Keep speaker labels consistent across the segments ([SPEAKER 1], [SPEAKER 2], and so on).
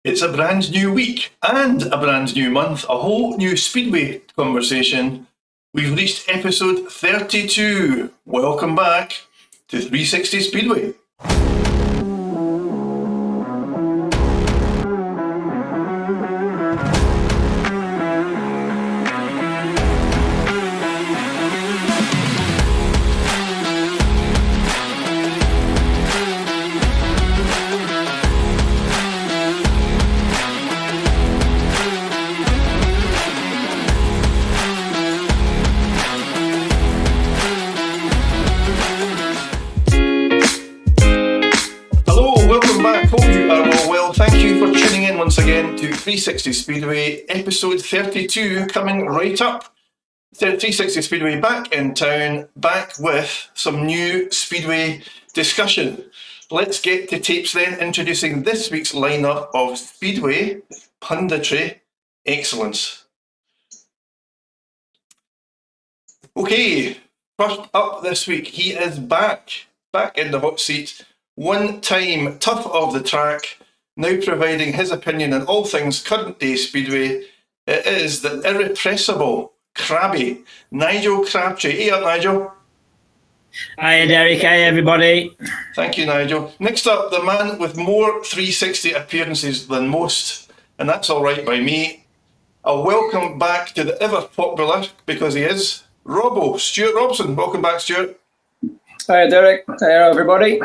[SPEAKER 1] It's a brand new week and a brand new month, a whole new Speedway conversation. We've reached episode 32. Welcome back to 360 Speedway. Once again to 360 Speedway, episode 32 coming right up. 360 Speedway back in town, back with some new Speedway discussion. Let's get to tapes then, introducing this week's lineup of Speedway punditry excellence. Okay, first up this week, he is back in the hot seat, one-time tough of the track, now providing his opinion on all things current day Speedway. It is the irrepressible, crabby Nigel Crabtree. Hey up, Nigel.
[SPEAKER 2] Hi, Derek. Hi, everybody.
[SPEAKER 1] Thank you, Nigel. Next up, the man with more 360 appearances than most, and that's all right by me. A welcome back to the ever popular, because he is, Stuart Robson. Welcome back, Stuart.
[SPEAKER 3] Hi, Derek. Hi, everybody.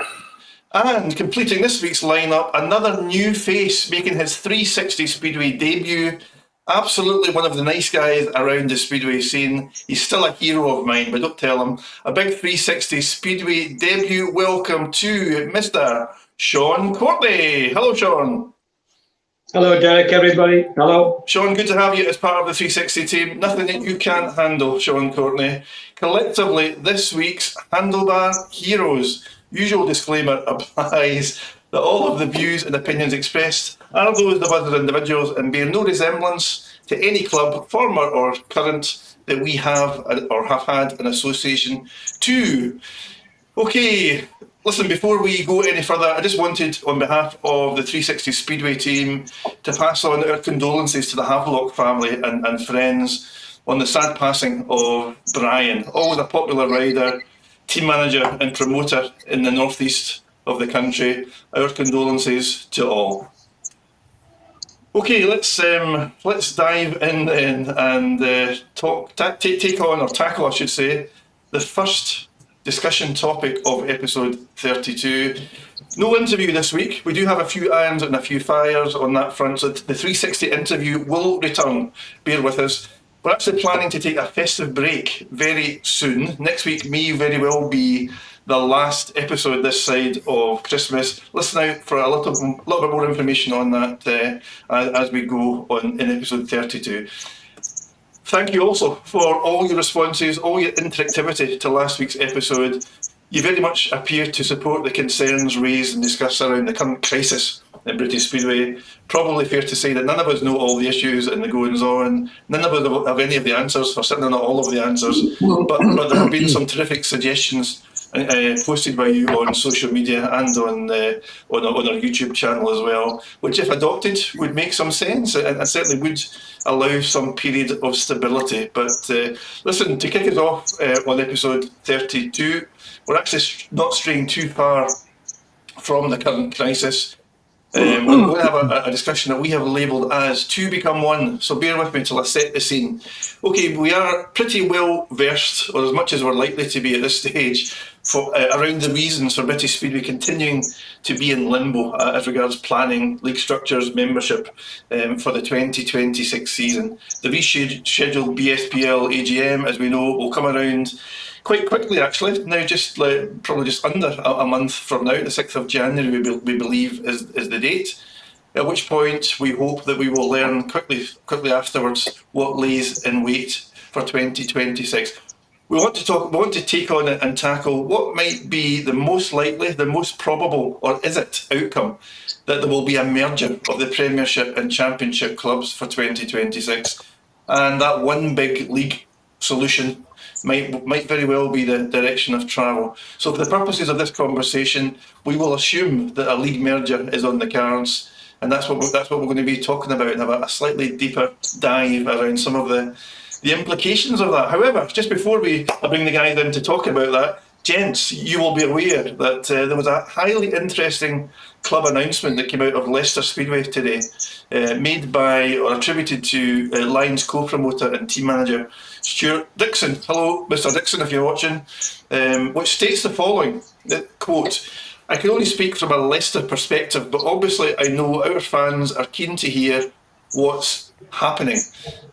[SPEAKER 1] And completing this week's lineup, another new face making his 360 Speedway debut. Absolutely one of the nice guys around the Speedway scene. He's still a hero of mine, but don't tell him. A big 360 Speedway debut. Welcome to Mr. Sean Courtney. Hello, Sean.
[SPEAKER 3] Hello, Derek, everybody. Hello.
[SPEAKER 1] Sean, good to have you as part of the 360 team. Nothing that you can't handle, Sean Courtney. Collectively, this week's Handlebar Heroes. Usual disclaimer applies that all of the views and opinions expressed are those of other individuals and bear no resemblance to any club, former or current, that we have or have had an association to. Okay, listen, before we go any further, I just wanted, on behalf of the 360 Speedway team, to pass on our condolences to the Havelock family and friends on the sad passing of Brian, always a popular rider, team manager and promoter in the northeast of the country. Our condolences to all. Okay, let's dive in then and take on, or tackle, I should say, the first discussion topic of episode 32. No interview this week. We do have a few irons and a few fires on that front, so the 360 interview will return. Bear with us. We're actually planning to take a festive break very soon. Next week may very well be the last episode this side of Christmas. Listen out for a little bit more information on that as we go on in episode 32. Thank you also for all your responses, all your interactivity to last week's episode. You very much appear to support the concerns raised and discussed around the current crisis in British Speedway. Probably fair to say that none of us know all the issues and the goings on. None of us have any of the answers, or certainly not all of the answers. But there have been some terrific suggestions posted by you on social media and on our YouTube channel as well, which, if adopted, would make some sense and certainly would allow some period of stability. But listen, to kick us off on episode 32, we're actually not straying too far from the current crisis. We're going to have a discussion that we have labelled as Two Become One, so bear with me till I set the scene. Okay, we are pretty well versed, or as much as we're likely to be at this stage, around the reasons for British Speedway continuing to be in limbo as regards planning, league structures, membership for the 2026 season. The rescheduled BSPL AGM, as we know, will come around quite quickly, actually. Now, probably just under a month from now, the 6th of January, we believe is the date. At which point we hope that we will learn quickly afterwards what lays in wait for 2026. We want to take on and tackle what might be the most likely, the most probable, or is it, outcome that there will be a merger of the Premiership and Championship clubs for 2026, and that one big league solution might very well be the direction of travel. So for the purposes of this conversation, we will assume that a league merger is on the cards. and that's what we're going to be talking about, and have a slightly deeper dive around some of the implications of that. However, just before I bring the guys in to talk about that, gents, you will be aware that there was a highly interesting club announcement that came out of Leicester Speedway today, made by or attributed to Lions co-promoter and team manager Stuart Dixon. Hello, Mr. Dixon, if you're watching, which states the following, quote, "I can only speak from a Leicester perspective, but obviously I know our fans are keen to hear what's happening,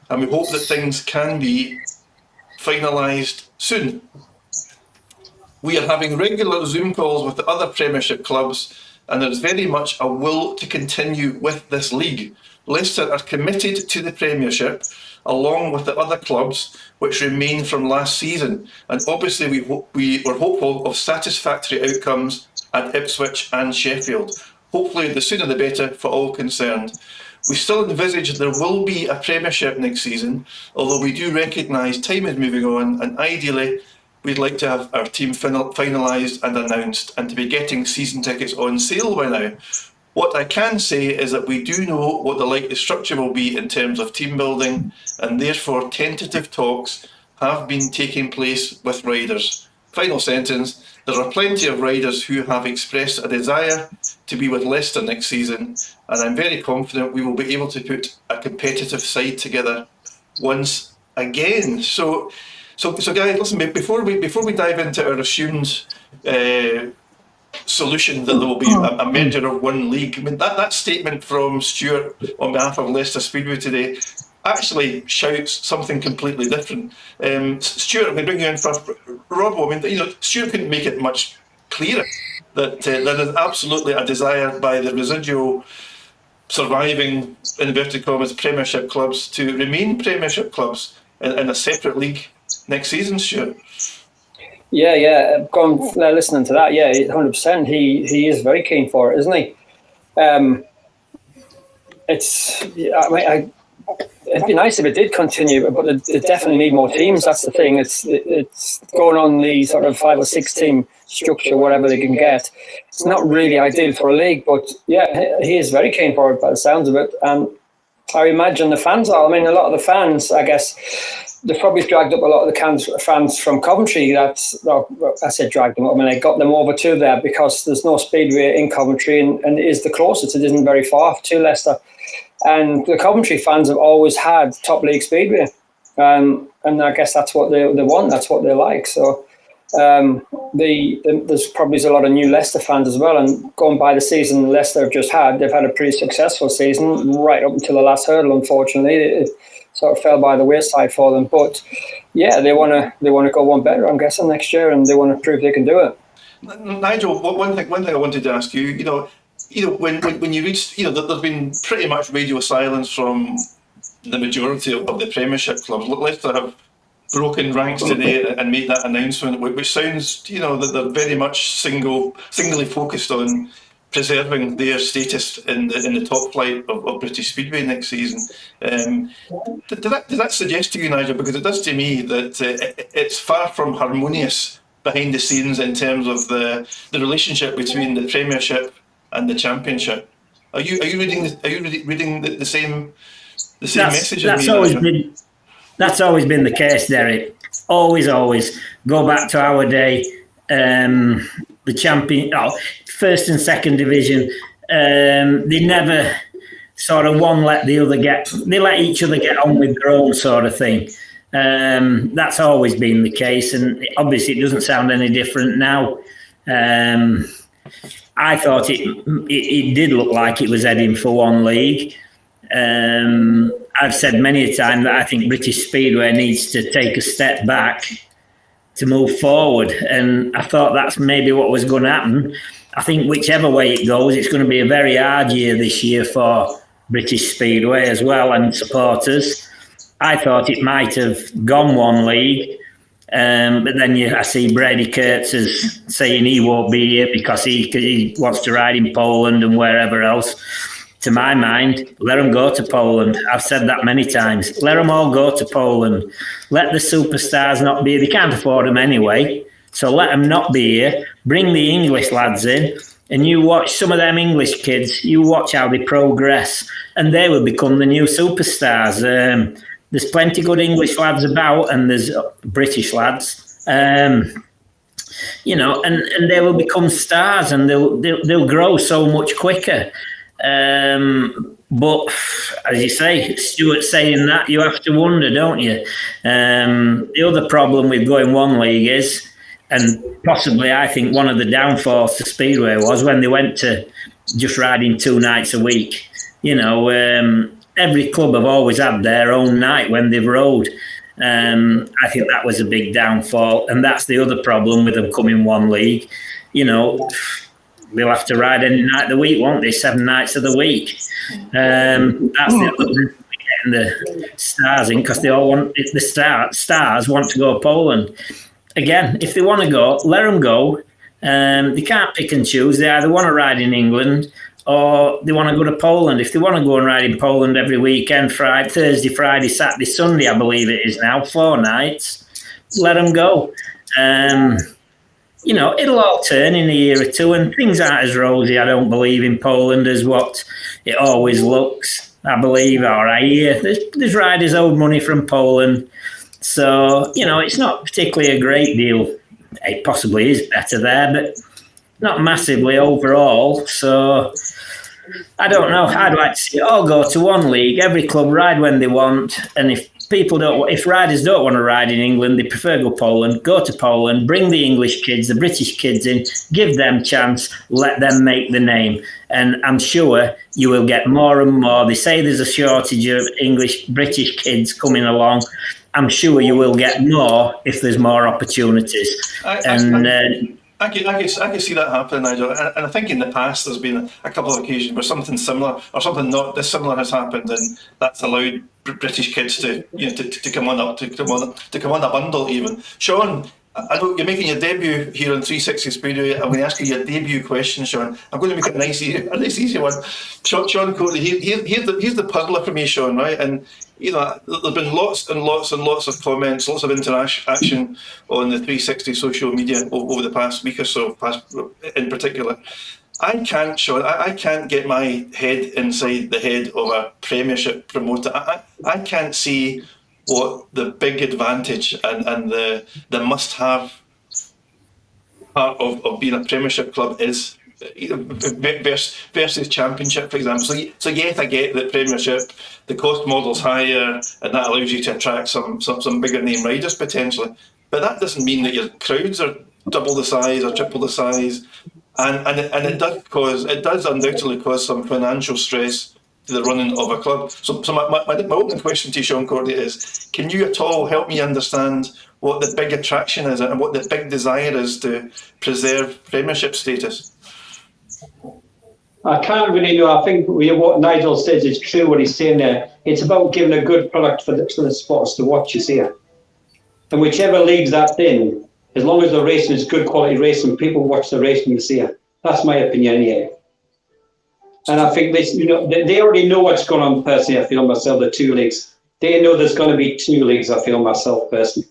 [SPEAKER 1] and we hope that things can be finalised soon. We are having regular Zoom calls with the other Premiership clubs, and there is very much a will to continue with this league. Leicester are committed to the Premiership, along with the other clubs which remain from last season, and obviously we were hopeful of satisfactory outcomes at Ipswich and Sheffield. Hopefully the sooner the better for all concerned. We still envisage there will be a Premiership next season, although we do recognise time is moving on, and ideally we'd like to have our team finalised and announced, and to be getting season tickets on sale by now. What I can say is that we do know what the likely structure will be in terms of team building, and therefore tentative talks have been taking place with riders." Final sentence, "There are plenty of riders who have expressed a desire to be with Leicester next season, and I'm very confident we will be able to put a competitive side together once again." So guys, listen, before we dive into our assumed solution that there will be a merger of one league, I mean, that statement from Stuart on behalf of Leicester Speedway today actually shouts something completely different. Stuart, I'm going to bring you in first. Robbo, I mean, Stuart couldn't make it much clearer that there is absolutely a desire by the residual surviving, inverted commas, Premiership clubs to remain Premiership clubs in a separate league next season, Stuart.
[SPEAKER 3] Yeah. Listening to that, 100%. He is very keen for it, isn't he? It'd be nice if it did continue, but it definitely need more teams. That's the thing. It's going on the sort of 5 or 6 team structure, whatever they can get. It's not really ideal for a league, but yeah, he is very keen for it by the sounds of it. And I imagine the fans are. I mean, a lot of the fans, I guess, they've probably dragged up a lot of the fans from Coventry. I said dragged them up. I mean, they got them over to there because there's no speedway in Coventry, and it is the closest. It isn't very far to Leicester. And the Coventry fans have always had top league speedway, and I guess that's what they want. That's what they like. So there's probably a lot of new Leicester fans as well. And going by the season Leicester have just had, they've had a pretty successful season right up until the last hurdle. Unfortunately, it sort of fell by the wayside for them. But yeah, they want to go one better, I'm guessing, next year, and they want to prove they can do it.
[SPEAKER 1] Nigel, one thing I wanted to ask you, when you read, there's been pretty much radio silence from the majority of the Premiership clubs. Leicester have broken ranks today and made that announcement, which sounds, that they're very much singly focused on preserving their status in the top flight of British Speedway next season. Does that suggest to you, Nigel? Because it does to me that it's far from harmonious behind the scenes in terms of the relationship between the Premiership and the Championship. Are you reading the same message as me?
[SPEAKER 2] That's always been the case, Derek. Always go back to our day. The first and second division. They never sort of one let the other get. They let each other get on with their own sort of thing. That's always been the case, and obviously it doesn't sound any different now. I thought it did look like it was heading for one league. I've said many a time that I think British Speedway needs to take a step back to move forward, and I thought that's maybe what was going to happen. I think whichever way it goes, it's going to be a very hard year this year for British Speedway as well and supporters. I thought it might have gone one league. But then I see Brady Kurtz as saying he won't be here because he wants to ride in Poland and wherever else. To my mind, let them go to Poland. I've said that many times. Let them all go to Poland. Let the superstars not be here. They can't afford them anyway. So let them not be here. Bring the English lads in. And you watch some of them English kids, you watch how they progress, and they will become the new superstars. There's plenty good English lads about, and there's British lads. You know, and they will become stars, and they'll grow so much quicker. But as you say, Stuart saying that, you have to wonder, don't you? The other problem with going one league is, and possibly I think one of the downfalls to Speedway was when they went to just riding 2 nights a week. You know, every club have always had their own night when they've rode. I think that was a big downfall, and that's the other problem with them coming one league. You know, they'll have to ride any night of the week, won't they? 7 nights of the week. That's the other reason we're getting the stars in, because they all want the stars want to go Poland. Again, if they want to go, let them go. They can't pick and choose. They either want to ride in England or they want to go to Poland. If they want to go and ride in Poland every weekend, Thursday, Friday, Saturday, Sunday, I believe it is now, 4 nights, let them go. You know, it'll all turn in a year or two, and things aren't as rosy, I don't believe, in Poland as what it always looks, I believe, or I hear. There's riders owed money from Poland. So, you know, it's not particularly a great deal. It possibly is better there, but not massively overall. So, I don't know. I'd like to see it all go to one league. Every club ride when they want. And if riders don't want to ride in England, they prefer go to Poland, bring the English kids, the British kids in, give them chance, let them make the name. And I'm sure you will get more and more. They say there's a shortage of British kids coming along. I'm sure you will get more if there's more opportunities.
[SPEAKER 1] I can see that happening, Nigel. And I think in the past there's been a couple of occasions where something similar or something not dissimilar has happened, and that's allowed British kids to come on up, to come on a bundle even. Sean, I know you're making your debut here on 360 Speedway. I'm going to ask you your debut question, Sean. I'm going to make it a nice easy one. Sean Courtney, here's the puzzler for me, Sean, right? And you know, there've been lots and lots and lots of comments, lots of interaction on the 360 social media over the past week or so, in particular. I can't get my head inside the head of a Premiership promoter. I can't see what the big advantage and the must-have part of being a Premiership club is versus Championship, for example. So yes, I get that Premiership, the cost model's higher, and that allows you to attract some bigger name riders potentially. But that doesn't mean that your crowds are double the size or triple the size, and it does undoubtedly cause some financial stress to the running of a club. So my opening question to you, Sean Courtney, is: can you at all help me understand what the big attraction is and what the big desire is to preserve Premiership status?
[SPEAKER 4] I can't really know. I think what Nigel says is true, what he's saying there. It's about giving a good product for the spotters to watch, you see. And whichever leagues that's in, as long as the racing is good quality racing, people watch the racing, you see. That's my opinion, yeah. And I think they already know what's going on personally, I feel myself, the 2 leagues. They know there's going to be 2 leagues, I feel myself personally.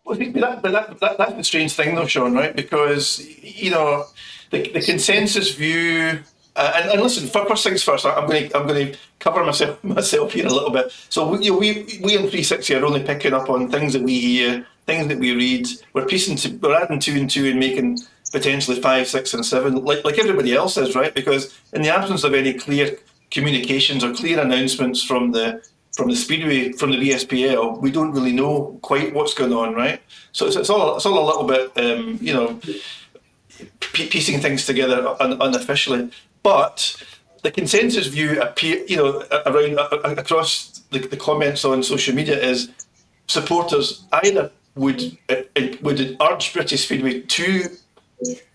[SPEAKER 1] Well, that's the strange thing though, Sean, right? Because, you know, the consensus view, and listen, first things first, I'm going to cover myself here a little bit. So we in 360 are only picking up on things that we hear, things that we read. We're adding 2 and 2 and making potentially 5, 6, and 7, like everybody else is, right? Because in the absence of any clear communications or clear announcements from the Speedway, from the BSPL, we don't really know quite what's going on, right? So it's all a little bit, you know, piecing things together unofficially. But the consensus view around across the comments on social media is supporters either would urge British Speedway to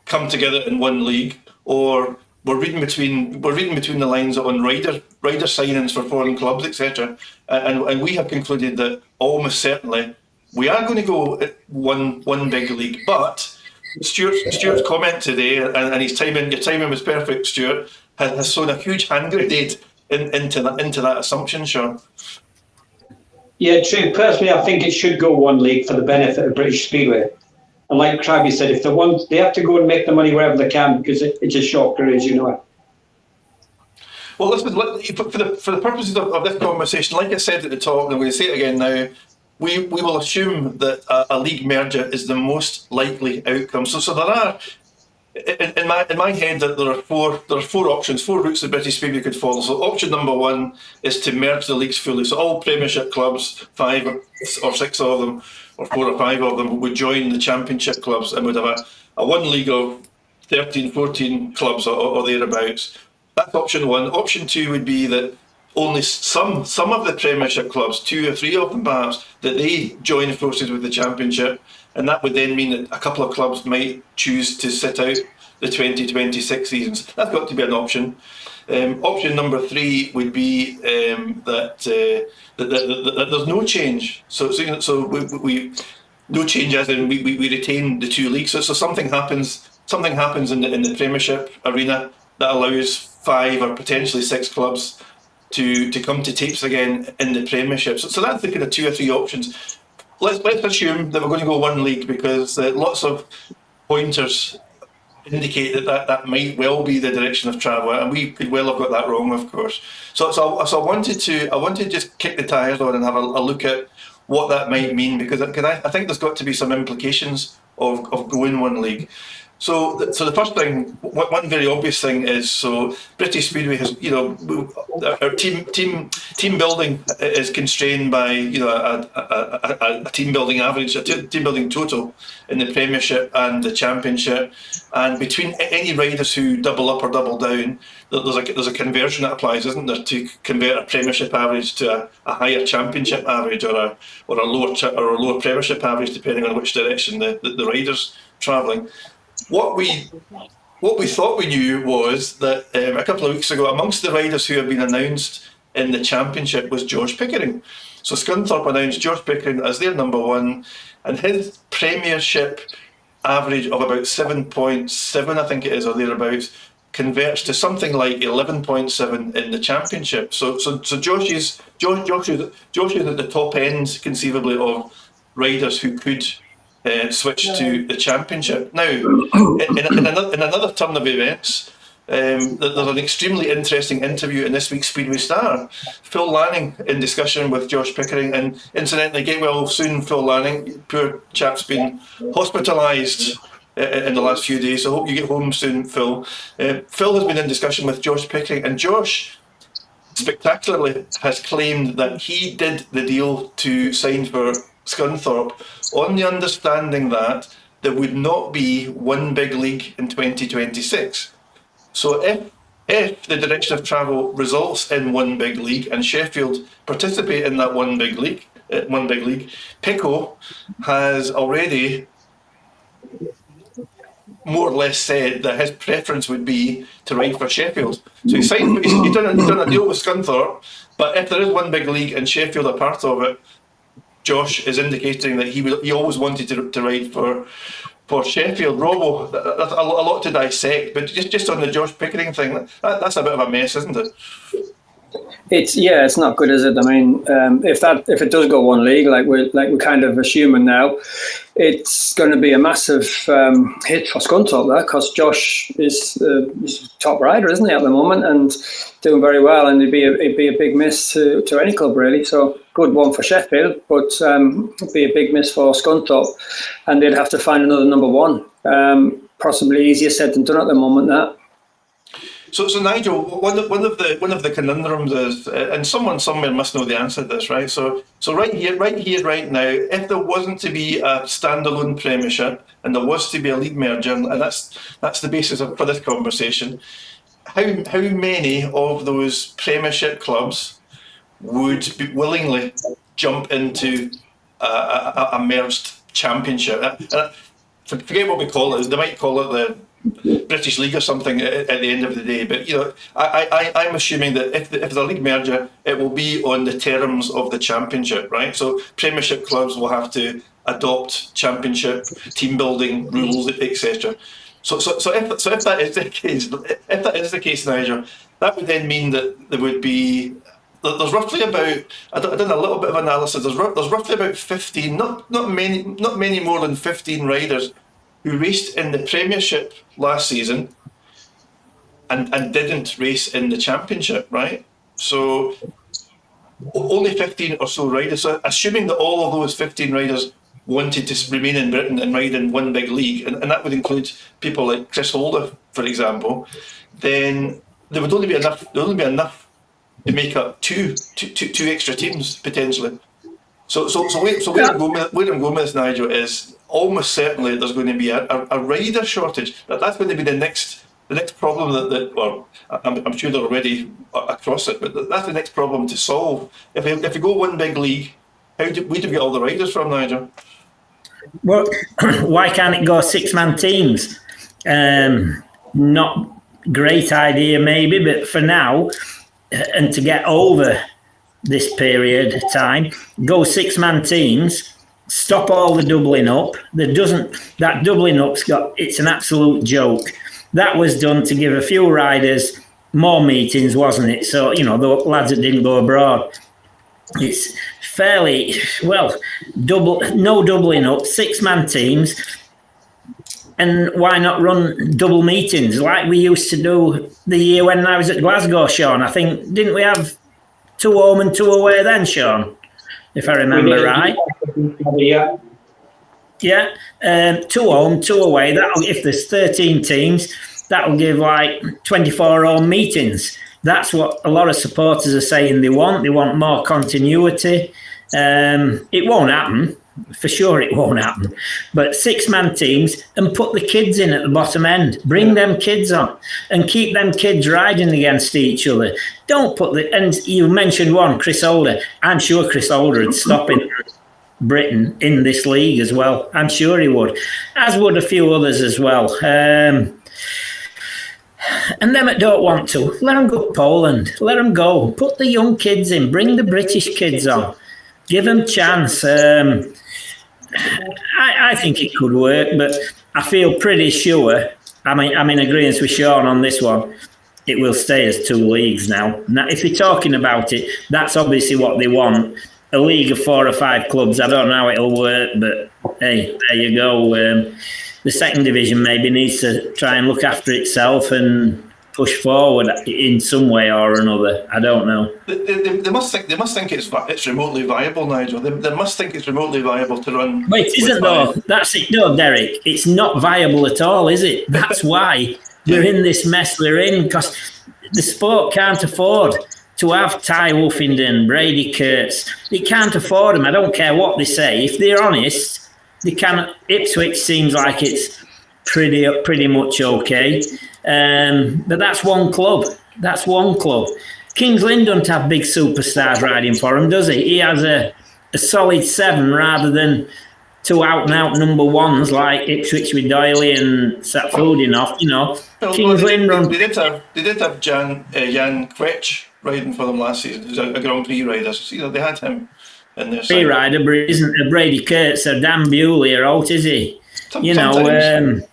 [SPEAKER 1] come together in one league, or we're reading between the lines on rider signings for foreign clubs, etc. And we have concluded that almost certainly we are going to go at one big league. But Stuart's comment today, and your timing was perfect, Stuart, has sown a huge hand grenade into that assumption, Sean.
[SPEAKER 4] Yeah, true. Personally, I think it should go one league for the benefit of British Speedway. And like Crabby said, if they have to go and make the money wherever they can, because it's a short career, as you know.
[SPEAKER 1] Well, listen, for the purposes of this conversation, like I said at the top, and I'm going to say it again now, we will assume that a league merger is the most likely outcome. So there are, in my head, that there are four options, four routes that British Speedway could follow. So option number one is to merge the leagues fully. So all Premiership clubs, 5 or 6 of them, or 4 or 5 of them, would join the Championship clubs and would have a one league of 13, 14 clubs or thereabouts. That's option one. Option two would be that only some of the Premiership clubs, 2 or 3 of them perhaps, that they join forces with the Championship, and that would then mean that a couple of clubs might choose to sit out the 2026 seasons. That's got to be an option. Option number 3 would be that there's no change. So we no change as in we retain the 2 leagues. So something happens in the Premiership arena that allows 5 or potentially 6 clubs to come to tapes again in the Premiership. So that's the kind of 2 or 3 options. Let's assume that we're going to go one league, because lots of pointers indicate that might well be the direction of travel, and we could well have got that wrong, of course. So I wanted to just kick the tyres on and have a look at what that might mean, because I think there's got to be some implications of going one league. So the first thing, one very obvious thing is, so British Speedway has, our team building is constrained by, a team building average, a team building total in the Premiership and the Championship, and between any riders who double up or double down, there's a conversion that applies, isn't there, to convert a Premiership average to a higher Championship average or a lower Premiership average, depending on which direction the rider's travelling. What we thought we knew was that a couple of weeks ago, amongst the riders who have been announced in the Championship was Josh Pickering. So Scunthorpe announced Josh Pickering as their number 1, and his Premiership average of about 7.7, I think it is, or thereabouts, converts to something like 11.7 in the Championship. So Josh is at the top end, conceivably, of riders who could switch to the Championship. Now, in another turn of events, there's an extremely interesting interview in this week's Speedway Star. Phil Lanning in discussion with Josh Pickering, and incidentally, get well soon, Phil Lanning. Poor chap's been hospitalised in the last few days, so I hope you get home soon, Phil. Phil has been in discussion with Josh Pickering, and Josh spectacularly has claimed that he did the deal to sign for Scunthorpe on the understanding that there would not be one big league in 2026. So if the direction of travel results in one big league and Sheffield participate in that one big league, Pico has already more or less said that his preference would be to ride for Sheffield. So he's done a deal with Scunthorpe, but if there is one big league and Sheffield are part of it, Josh is indicating that he always wanted to ride for Sheffield. Robo, that's a lot to dissect, but just on the Josh Pickering thing, that's a bit of a mess, isn't it?
[SPEAKER 3] It's not good, is it? I mean, if it does go one league, like we're kind of assuming now, it's going to be a massive hit for Scunthorpe there, because Josh is top rider, isn't he, at the moment, and doing very well, and it'd be a big miss to any club, really. So good one for Sheffield, but it'd be a big miss for Scunthorpe, and they'd have to find another number 1. Possibly easier said than done at the moment, that.
[SPEAKER 1] So Nigel, one of the conundrums is, and someone somewhere must know the answer to this, right? So right here, right now, if there wasn't to be a standalone Premiership and there was to be a league merger, and that's the basis for this conversation, how many of those Premiership clubs would be willingly jump into a merged Championship? Forget what we call it. They might call it the British League or something at the end of the day, but I'm assuming that if there's a league merger, it will be on the terms of the Championship, right? So Premiership clubs will have to adopt Championship team building rules, etc. So if that is the case, Nigel, that would then mean that there would be there's roughly about, I did a little bit of analysis, there's roughly about 15, not many more than 15 riders who raced in the Premiership last season and didn't race in the Championship, right? So only 15 or so riders. So assuming that all of those 15 riders wanted to remain in Britain and ride in one big league, and that would include people like Chris Holder, for example, then there would only be enough. There would only be enough to make up two extra teams potentially. So where I'm going with this, Nigel, is almost certainly there's going to be a rider shortage. That's going to be the next problem that well, I'm sure they're already across it, but that's the next problem to solve. If you go one big league, where do we get all the riders from, Nigel?
[SPEAKER 2] Well, why can't it go 6-man teams? Not great idea maybe, but for now, and to get over this period of time, go 6-man teams, stop all the doubling up. That doubling up's it's an absolute joke. That was done to give a few riders more meetings, wasn't it? So, the lads that didn't go abroad. It's fairly, well, no doubling up, 6-man teams. And why not run double meetings like we used to do the year when I was at Glasgow, Sean? I think, didn't we have 2 home and 2 away then, Sean? If I remember right. Yeah. 2 home, 2 away. If there's 13 teams, that'll give like 24 home meetings. That's what a lot of supporters are saying they want. They want more continuity. It won't happen. For sure it won't happen. But 6-man teams, and put the kids in at the bottom end. Bring them kids on and keep them kids riding against each other. Don't put and you mentioned one, Chris Holder. I'm sure Chris Holder would stop in Britain in this league as well. I'm sure he would. As would a few others as well. And them that don't want to, let them go to Poland. Let them go. Put the young kids in. Bring the British kids on. Give them a chance. I think it could work, but I feel pretty sure. I'm in agreement with Sean on this one. It will stay as 2 leagues now. Now, if you're talking about it, that's obviously what they want. A league of 4 or 5 clubs. I don't know how it'll work, but hey, there you go. The second division maybe needs to try and look after itself and push forward in some way or another. I don't know.
[SPEAKER 1] They must think it's remotely viable, Nigel. They must think it's remotely viable to run.
[SPEAKER 2] Wait, it isn't though. That's it, no, Derek. It's not viable at all, is it? That's why we're in this mess we're in, because the sport can't afford to have Ty Wolfenden, Brady Kurtz. They can't afford them. I don't care what they say. If they're honest, they can. Ipswich seems like it's pretty much okay. But that's one club. That's one club. Kings Lynn don't have big superstars riding for him, does he? He has a solid 7 rather than 2 out-and-out number 1s like Ipswich with Doyley and Satfoudinoff.
[SPEAKER 1] Well,
[SPEAKER 2] Kings Lynn run.
[SPEAKER 1] They did have Jan Quetch riding for them last season. He was a Grand Prix rider. So, they had him in their side.
[SPEAKER 2] Rider, but isn't a Brady Kurtz or Dan Bewley or out, is he?
[SPEAKER 1] Sometimes.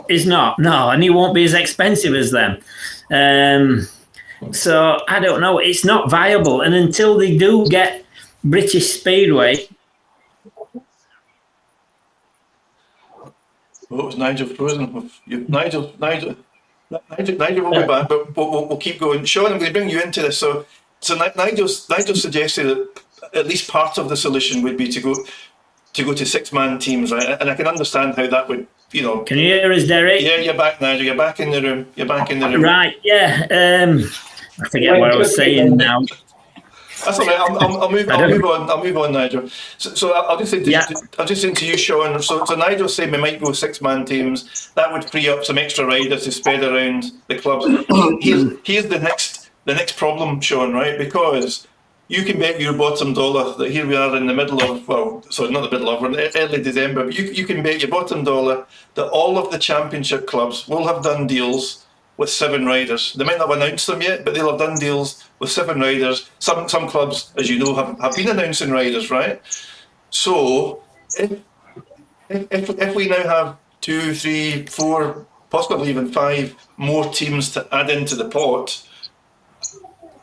[SPEAKER 2] He's not, no, and he won't be as expensive as them. So I don't know. It's not viable, and until they do get British Speedway.
[SPEAKER 1] Oh, it was Nigel frozen. Nigel will be back, but we'll keep going. Sean, I'm going to bring you into this. So Nigel suggested that at least part of the solution would be to go to 6-man teams, right? And I can understand how that would.
[SPEAKER 2] Can you hear us, Derek?
[SPEAKER 1] Yeah, you're back, Nigel. You're back in the room.
[SPEAKER 2] Right, yeah. I forget what I was saying now.
[SPEAKER 1] That's all right. I'll move on, Nigel. So I'll just say to you, Sean. So Nigel's saying we might go 6-man teams. That would free up some extra riders to spread around the clubs. Here's the next problem, Sean. Right, because you can bet your bottom dollar that here we are in the middle of, not the middle of, we're in early December, but you can bet your bottom dollar that all of the championship clubs will have done deals with 7 riders. They might not have announced them yet, but they'll have done deals with 7 riders. Some clubs, as you know, have been announcing riders, right? So if we now have 2, 3, 4, possibly even 5 more teams to add into the pot,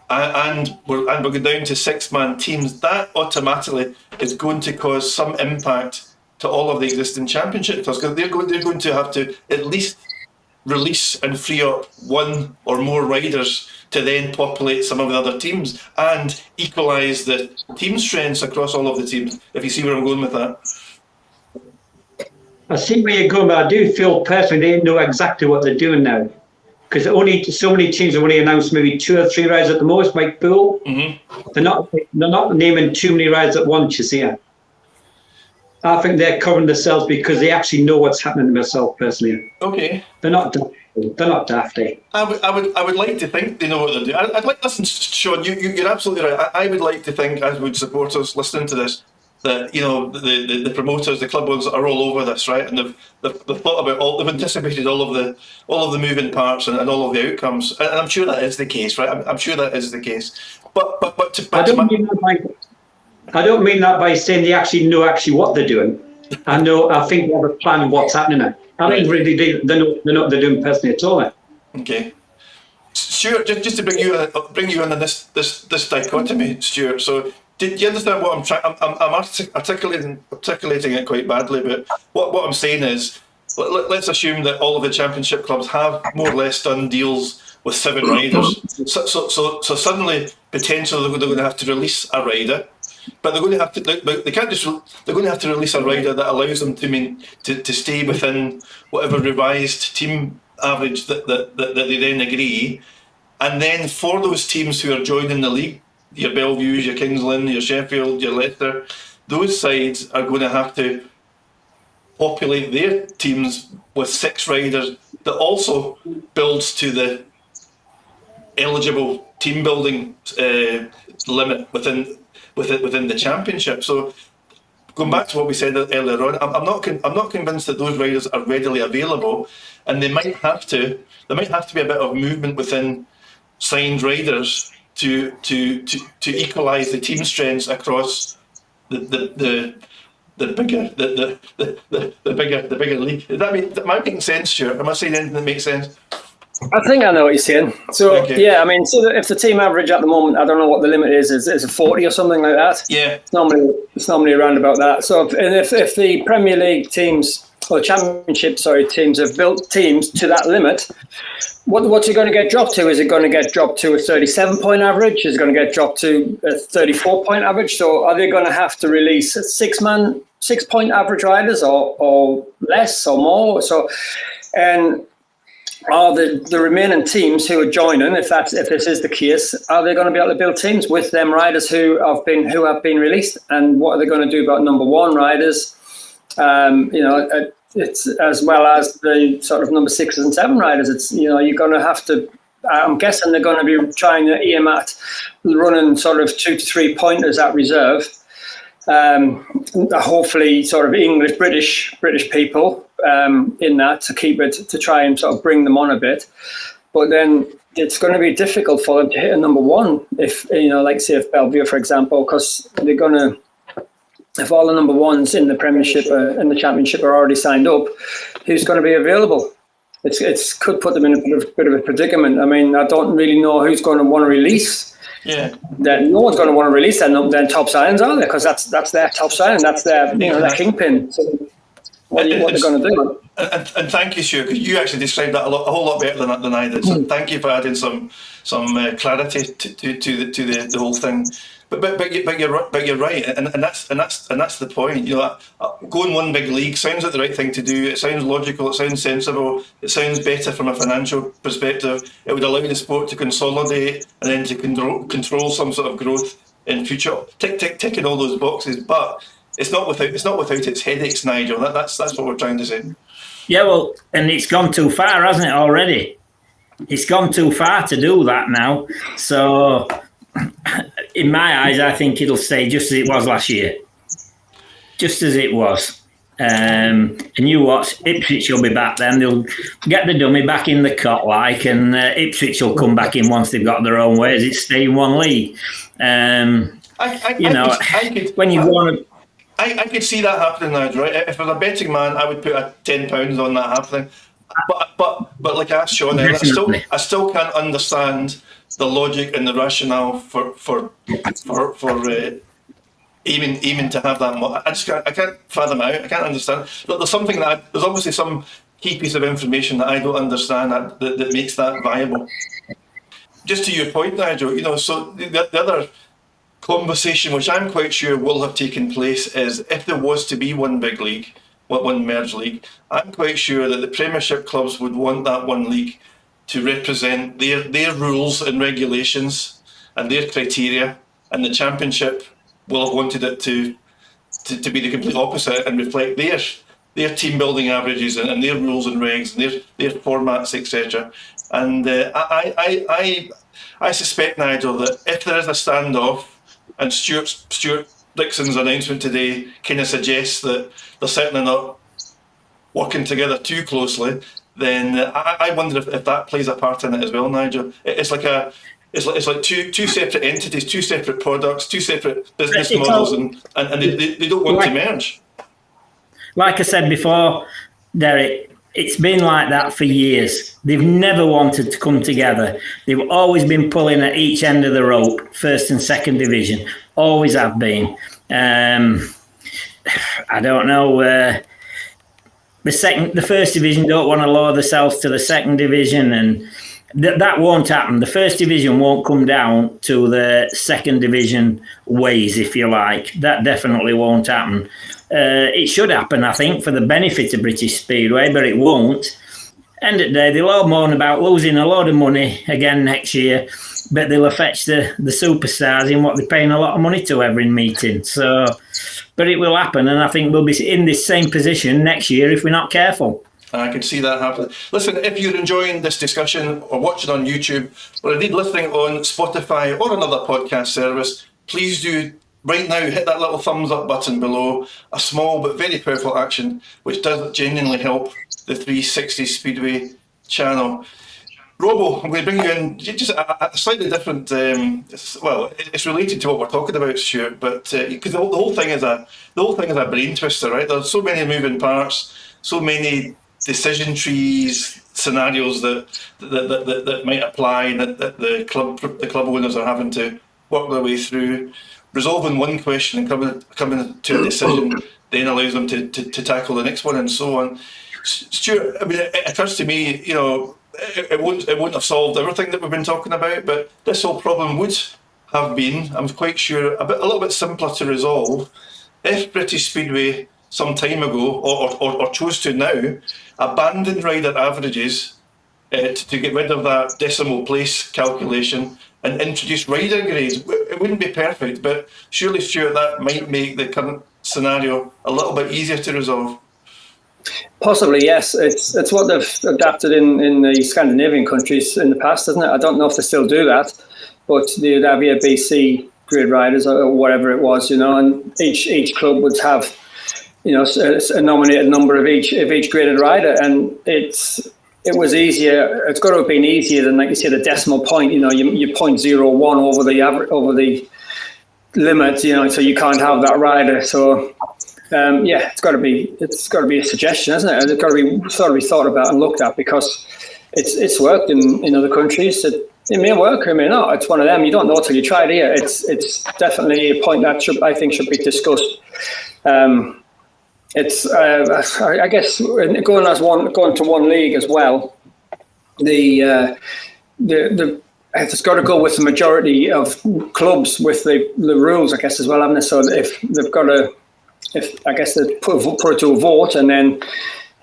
[SPEAKER 1] and we're going down to 6-man teams, that automatically is going to cause some impact to all of the existing championship clubs, because they're going to have to at least release and free up one or more riders to then populate some of the other teams and equalise the team strengths across all of the teams, if you see where I'm going with that.
[SPEAKER 4] I see where you're going, but I do feel personally they know exactly what they're doing now. Because only so many teams have only announced maybe 2 or 3 rides at the most, like Pool. Mm-hmm. They're not naming too many rides at once, you see. I think they're covering themselves because they actually know what's happening to themselves personally.
[SPEAKER 1] Okay.
[SPEAKER 4] They're not dafty.
[SPEAKER 1] I would like to think they know what they're doing. I'd like, listen, Sean, you're absolutely right. I would like to think, as would supporters listening to this, that the promoters, the club owners are all over this, right? And they've thought about they've anticipated all of the moving parts and all of the outcomes. And I'm sure that is the case, right? I'm sure that is the case. But
[SPEAKER 4] I don't mean that by saying they actually know what they're doing. I think they have a plan of what's happening now. I mean, really, they know what they're doing personally at all.
[SPEAKER 1] Okay. Stuart, just to bring you in on this dichotomy, Stuart. So, do you understand what I'm trying? I'm articulating it quite badly, but what I'm saying is, let's assume that all of the championship clubs have more or less done deals with 7 riders. So suddenly, potentially, they're going to have to release a rider. But they're going to have to. They can't just. They're going to have to release a rider that allows them to stay within whatever revised team average that they then agree. And then for those teams who are joining the league, your Bellevues, your Kings Lynn, your Sheffield, your Leicester, those sides are going to have to populate their teams with 6 riders. That also builds to the eligible team building limit within the championship. So going back to what we said earlier on, I'm not convinced that those riders are readily available, and there might have to be a bit of movement within signed riders to equalise the team strengths across the bigger league. Am I making sense, Stuart? Am I saying anything that makes sense?
[SPEAKER 3] I think I know what you're saying. So yeah, I mean, so if the team average at the moment, I don't know what the limit is a 40 or something like that.
[SPEAKER 1] Yeah,
[SPEAKER 3] it's normally around about that. So if the Premier League teams or Championship teams have built teams to that limit, what's it going to get dropped to? Is it going to get dropped to a 37-point average? Is it going to get dropped to a 34-point average? So are they going to have to release 6-point average riders or less or more? So and are the remaining teams who are joining, if this is the case, are they going to be able to build teams with them riders who have been released? And what are they going to do about number 1 riders? It's as well as the sort of number 6s and 7 riders. It's you're going to have to. I'm guessing they're going to be trying to aim at running sort of 2 to 3 pointers at reserve. Hopefully, sort of English, British people in that to try and sort of bring them on a bit. But then it's going to be difficult for them to hit a number 1 if like say if Bellevue, for example, because they're going to. If all the number 1s in the Premiership and the Championship are already signed up, who's going to be available? It's could put them in a bit of a predicament. I mean, I don't really know who's going to want to release.
[SPEAKER 1] Yeah.
[SPEAKER 3] Then no one's going to want to release their top signs, are they? Because that's their top sign. That's their their kingpin. So what they're going to do?
[SPEAKER 1] And thank you, Stuart, because you actually described that a whole lot better than I did. So thank you for adding some clarity to the whole thing. But you're right, and that's the point. Going one big league sounds like the right thing to do. It sounds logical. It sounds sensible. It sounds better from a financial perspective. It would allow the sport to consolidate and then to control some sort of growth in future. Ticking all those boxes, but it's not without its headaches, Nigel. That's what we're trying to say.
[SPEAKER 2] Yeah, well, and it's gone too far, hasn't it? Already, it's gone too far to do that now. So. In my eyes, I think it'll stay just as it was last year. Just as it was. And you watch, Ipswich will be back then. They'll get the dummy back in the cot and Ipswich will come back in once they've got their own ways. It's stay in one league. When you want to...
[SPEAKER 1] I could see that happening now, right? If I was a betting man, I would put £10 on that happening. But like I asked Sean, I still can't understand the logic and the rationale for aiming to have that. I can't fathom out. I can't understand. There's something there's obviously some key piece of information that I don't understand that makes that viable. Just to your point, Nigel, so the other conversation, which I'm quite sure will have taken place, is if there was to be one big league, one merged league, I'm quite sure that the Premiership clubs would want that one league to represent their rules and regulations and their criteria, and the Championship will have wanted it to be the complete opposite and reflect their team building averages and their rules and regs and their formats, etc. And I suspect, Nigel, that if there is a standoff, and Stuart Dixon's announcement today kind of suggests that they're certainly not working together too closely, then I wonder if that plays a part in it as well, Nigel. It's like two separate entities, two separate products, two separate business models, and they don't want to merge.
[SPEAKER 2] Like I said before, Derek, it's been like that for years. They've never wanted to come together. They've always been pulling at each end of the rope, first and second division. Always have been. I don't know. The first division don't want to lower themselves to the second division, and that won't happen. The first division won't come down to the second division ways, if you like. That definitely won't happen. It should happen, I think, for the benefit of British Speedway, but it won't. End of the day, they'll all moan about losing a lot of money again next year, but they'll fetch the superstars in what they're paying a lot of money to every meeting. So, but it will happen, and I think we'll be in this same position next year if we're not careful.
[SPEAKER 1] I can see that happening. Listen, if you're enjoying this discussion or watching on YouTube, or indeed listening on Spotify or another podcast service, please do right now hit that little thumbs up button below. A small but very powerful action which does genuinely help the 360 Speedway channel. Robo, I'm going to bring you in just a slightly different. It's related to what we're talking about, Stuart, but because the whole thing is a brain twister, right? There's so many moving parts, so many decision trees, scenarios that might apply, that the club owners are having to work their way through. Resolving one question and coming to a decision then allows them to tackle the next one and so on. Stuart, I mean, it occurs to me, it won't have solved everything that we've been talking about, but this whole problem would have been, I'm quite sure, a little bit simpler to resolve if British Speedway some time ago, or chose to now, abandon rider averages to get rid of that decimal place calculation and introduce rider grades. It wouldn't be perfect, but surely, Stuart, that might make the current scenario a little bit easier to resolve.
[SPEAKER 3] Possibly, yes. It's what they've adapted in the Scandinavian countries in the past, isn't it? I don't know if they still do that, but they'd have your BC grid riders or whatever it was, and each club would have, a nominated number of each graded rider, and it was easier. It's got to have been easier than, like you said, a decimal point. You 0.01 over the limit. So you can't have that rider. So it's got to be a suggestion, isn't it? And it's got to be thought about and looked at, because it's worked in other countries. It may work, it may not. It's one of them. You don't know till you try it here. It's definitely a point that I think should be discussed. I guess going to one league as well. It's got to go with the majority of clubs with the rules, I guess, as well, haven't they? So if they've got to, I guess they put it to a vote, and then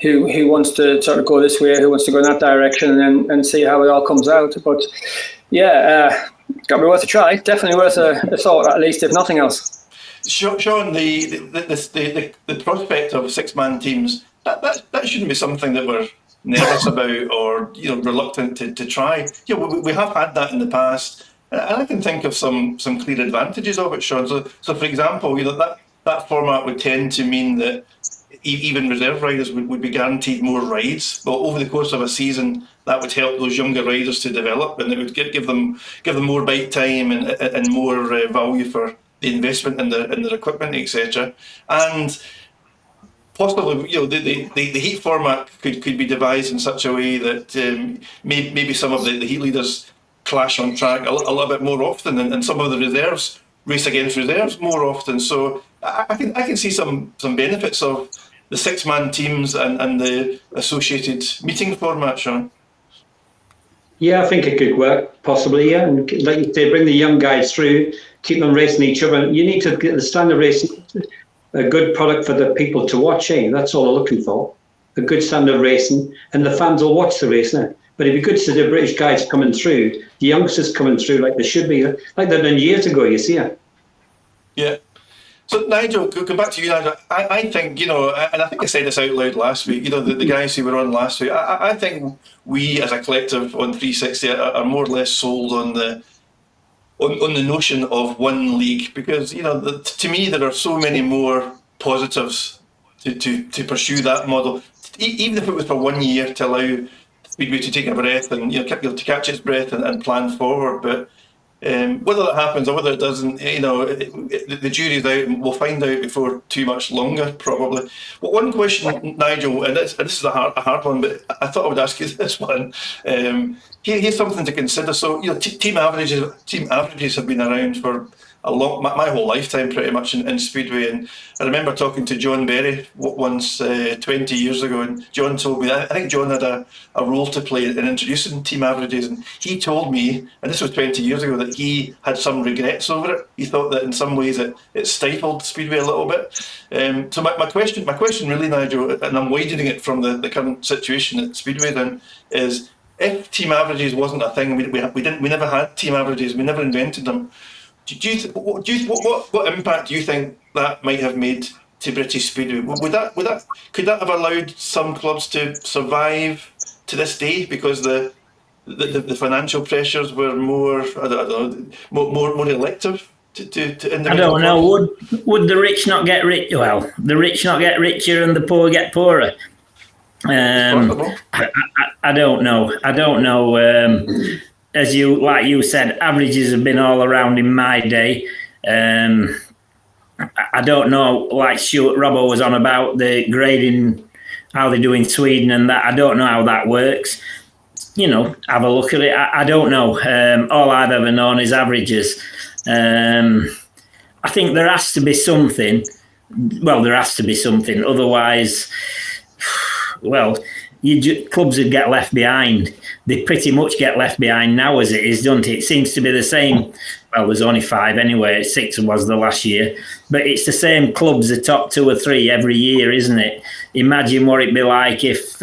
[SPEAKER 3] who wants to sort of go this way, who wants to go in that direction, and see how it all comes out. But got to be worth a try. Definitely worth a thought, at least, if nothing else.
[SPEAKER 1] Sean, the prospect of 6-man teams, that shouldn't be something that we're nervous about or reluctant to try. We have had that in the past, and I can think of some clear advantages of it, Sean. So for example, that format would tend to mean that even reserve riders would be guaranteed more rides. But over the course of a season, that would help those younger riders to develop, and it would give them more bike time and more value for the investment in their equipment, etc. And possibly, the heat format could be devised in such a way that maybe some of the heat leaders clash on track a little bit more often, and some of the reserves race against reserves more often. So I can see some benefits of the 6-man teams and the associated meeting format, Sean.
[SPEAKER 4] Yeah, I think it could work, possibly, yeah. And like you say, bring the young guys through, keep them racing each other. You need to get the standard racing, a good product for the people to watch, eh? That's all they're looking for. A good standard racing, and the fans will watch the racing. But it'd be good to see the British guys coming through, the youngsters coming through like they should be, like they've done years ago, you see.
[SPEAKER 1] Yeah. So, Nigel, go back to you, Nigel. I think, you know, and I think I said this out loud last week, you know, the guys who were on last week, I think we as a collective on 360 are more or less sold on the notion of one league, because, you know, to me, there are so many more positives to pursue that model, even if it was for 1 year to allow Speedway to take a breath and, you know, to catch its breath and plan forward. But whether that happens or whether it doesn't, you know, the jury's out, and we'll find out before too much longer, probably. Well, one question, Nigel, and this is a hard one, but I thought I would ask you this one. Here's something to consider. So, you know, team averages have been around for my whole lifetime, pretty much, in Speedway. And I remember talking to John Berry once 20 years ago, and John told me, I think John had a role to play in introducing team averages, and he told me, and this was 20 years ago, that he had some regrets over it. He thought that in some ways it stifled Speedway a little bit. So my question really, Nigel, and I'm widening it from the current situation at Speedway then, is if team averages wasn't a thing, we never had team averages, we never invented them. What impact do you think that might have made to British Speedway? Could that have allowed some clubs to survive to this day because the financial pressures were more, I don't know, more elective to individual
[SPEAKER 2] I don't know.
[SPEAKER 1] clubs?
[SPEAKER 2] Would the rich not get rich? Well, the rich not get richer and the poor get poorer. I don't know. I don't know. As you said, averages have been all around in my day. I don't know, like Stuart Robbo was on about the grading, how they do in Sweden and that. I don't know how that works. You know, have a look at it. I don't know. All I've ever known is averages. I think there has to be something. Well, there has to be something. Otherwise, well, clubs would get left behind. They pretty much get left behind now as it is, don't it? It seems to be the same. Well, there's only 5 anyway. 6 was the last year. But it's the same clubs, the top 2 or 3 every year, isn't it? Imagine what it'd be like if,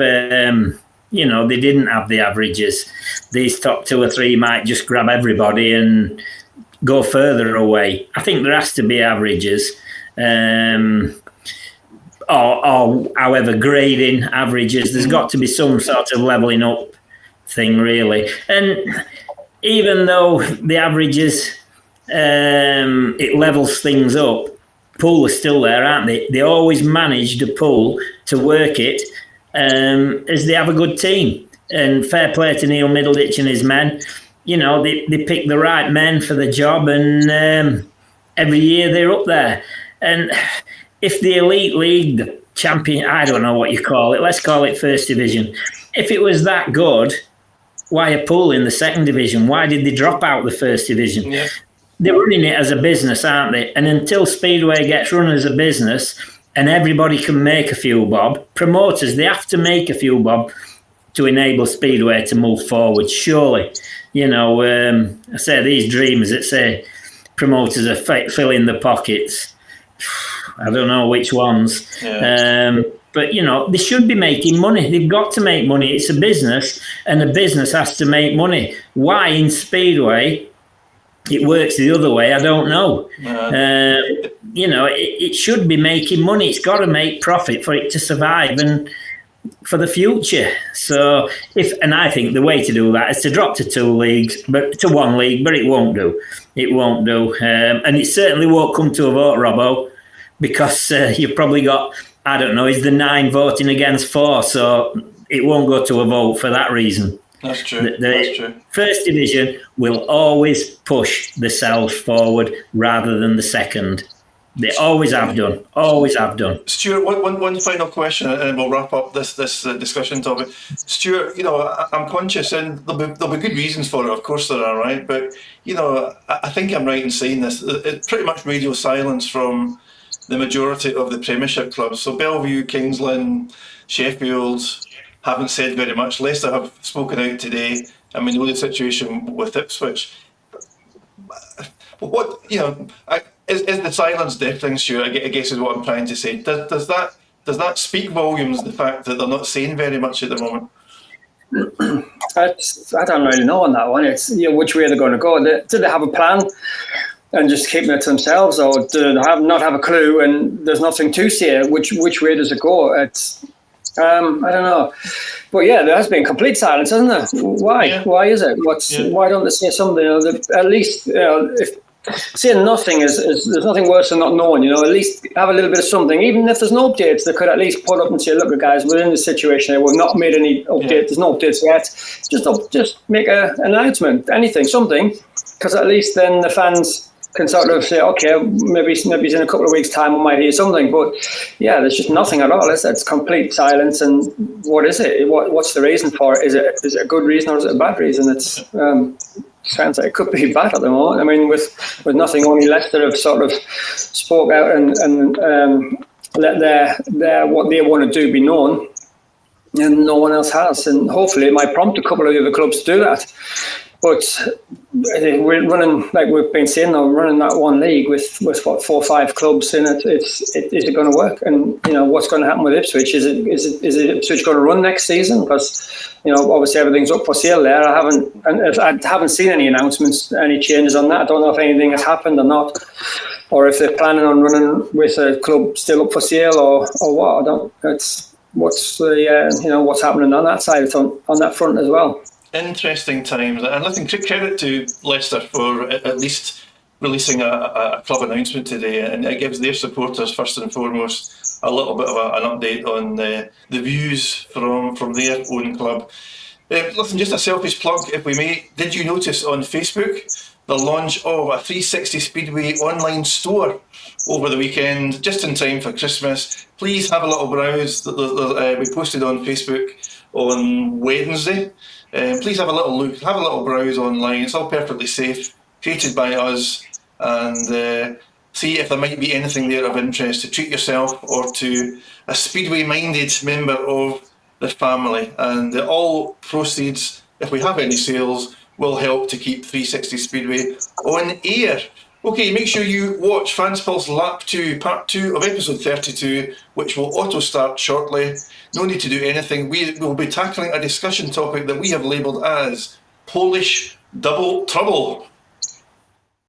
[SPEAKER 2] you know, they didn't have the averages. These top 2 or 3 might just grab everybody and go further away. I think there has to be averages. Or however, grading averages. There's got to be some sort of levelling up thing, really. And even though the averages, it levels things up, pool are still there, aren't they? They always manage the pool to work it as they have a good team. And fair play to Neil Middleditch and his men. You know, they pick the right men for the job, and every year they're up there. And if the Elite League, the champion, I don't know what you call it, let's call it First Division. If it was that good, why a pool in the Second Division? Why did they drop out the First Division? Yeah. They're running it as a business, aren't they? And until Speedway gets run as a business and everybody can make a few bob, promoters, they have to make a few bob to enable Speedway to move forward, surely. You know, I say these dreamers that say promoters are filling the pockets. I don't know which ones. Yeah. But, you know, they should be making money. They've got to make money. It's a business, and a business has to make money. Why in Speedway it works the other way, I don't know. You know, it should be making money. It's got to make profit for it to survive and for the future. So, and I think the way to do that is to drop to 2 leagues, but to 1 league, but it won't do. It won't do. And it certainly won't come to a vote, Robbo, because you've probably got, I don't know, is the 9 voting against 4, so it won't go to a vote for that reason.
[SPEAKER 1] That's true. That's true.
[SPEAKER 2] First Division will always push the South forward rather than the Second. They always have done. Always have done.
[SPEAKER 1] Stuart, one final question, and we'll wrap up this discussion topic. Stuart, I'm conscious, and there'll be good reasons for it. Of course there are, right? But I think I'm right in saying this. It's pretty much radio silence from the majority of the Premiership clubs. So Bellevue, Kingsland, Sheffield haven't said very much. Leicester have spoken out today, and we know the situation with Ipswich. What is the silence deafening, Stuart? I guess is what I'm trying to say. Does that speak volumes? The fact that they're not saying very much at the moment.
[SPEAKER 3] I don't really know on that one. It's which way they're going to go. Do they have a plan and just keeping it to themselves, or do they not have a clue and there's nothing to say? Which way does it go? It's I don't know. But yeah, there has been complete silence, hasn't there? Why? Yeah. Why is it? Why don't they say something? At least if saying nothing is there's nothing worse than not knowing. At least have a little bit of something. Even if there's no updates, they could at least put up and say, "Look, guys, we're in this situation. We've not made any updates. There's no updates yet. Just make an announcement, anything, something, because at least then the fans can sort of say, okay, maybe in a couple of weeks' time we might hear something." But yeah, there's just nothing at all. It's complete silence. And what is it? What's the reason for it? Is it a good reason or is it a bad reason? It's sounds like it could be bad at the moment. I mean, with nothing, only Leicester have sort of spoke out and let their what they want to do be known, and no one else has. And hopefully it might prompt a couple of the other clubs to do that. But we're running, like we've been saying, we're running that one league with what, 4 or 5 clubs in it. Is it going to work? And what's going to happen with Ipswich? Is Ipswich going to run next season? Because obviously everything's up for sale there. I haven't seen any announcements, any changes on that. I don't know if anything has happened or not, or if they're planning on running with a club still up for sale or what. I don't. What's what's happening on that side on that front as well.
[SPEAKER 1] Interesting times, and listen, credit to Leicester for at least releasing a club announcement today, and it gives their supporters first and foremost a little bit of an update on the views from their own club. Listen, just a selfish plug, if we may. Did you notice on Facebook the launch of a 360 Speedway online store over the weekend, just in time for Christmas? Please have a little browse. We posted on Facebook on Wednesday. Please have a little look, have a little browse online. It's all perfectly safe, created by us, and see if there might be anything there of interest to treat yourself or to a Speedway-minded member of the family. And all proceeds, if we have any sales, will help to keep 360 Speedway on air. Okay, make sure you watch Fans Pulse Lap 2, Part 2 of Episode 32, which will auto-start shortly. No need to do anything. We will be tackling a discussion topic that we have labelled as Polish Double Trouble.